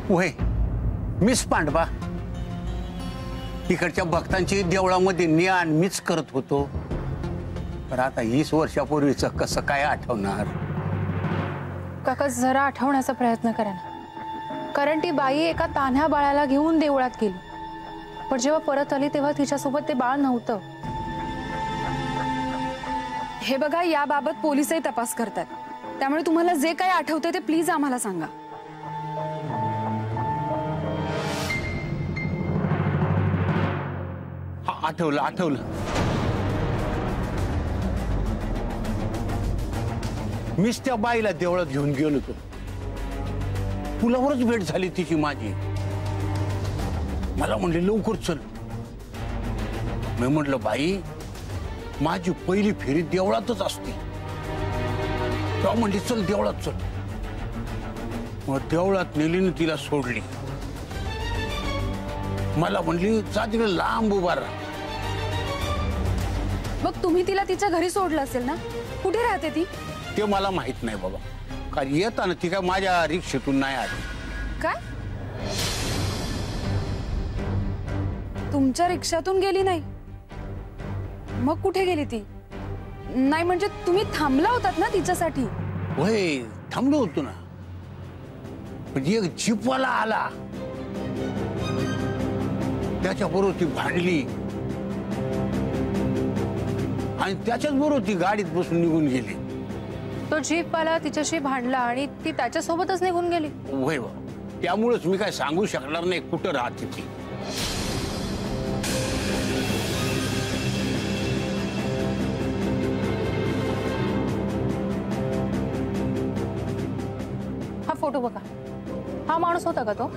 वय मीच पांडवा इकडच्या भक्तांची देवळामध्ये ज्ञान मीच करत होतो. पण आता 20 वर्षापूर्वीच कसं काय आठवणार? काका जरा आठवण्याचा प्रयत्न करा ना, कारण ती बाई एका तान्ह्या बाळाला घेऊन देवळात गेली, पण जेव्हा परत आली तेव्हा तिच्यासोबत ते बाळ नव्हतं. हे बघा, याबाबत पोलिसही तपास करतात, त्यामुळे तुम्हाला जे काही आठवते ते प्लीज आम्हाला सांगा. आठवलं आठवलं. मीच त्या बाईला देवळात घेऊन गेलो होतो. पुलावरच भेट झाली तिची माझी. मला म्हणले लवकर चल. मी म्हटलं बाई माझी पहिली फेरी देवळातच असते. तेव्हा म्हणली चल देवळात चल. मग देवळात नेलीने तिला सोडली. मला म्हणली जा तिकडे लांब उभा राहा. मग तुम्ही तिला तिच्या घरी सोडलं असेल ना? कुठे राहते ती? ते मला माहित नाही बाबा, कारण येताना ती काय माझ्या रिक्षेतून नाही आली. काय? तुमच्या रिक्षातून गेली नाही? मग कुठे गेली ती? नाही म्हणजे तुम्ही थांबला होतात ना तिच्यासाठी? होय थांबलो होतो ना. पण एक जीपवाला आला, त्याच्याबरोबर ती भांडली आणि त्याच्याच बरोबर ती गाडीत बसून निघून गेली. तो जीपवाला तिच्याशी भांडला आणि ती त्याच्यासोबतच निघून गेली. होय बा, त्यामुळेच मी काय सांगू शकणार नाही कुठं राहते ती. हा फोटो बघा. हा माणूस होता का तो?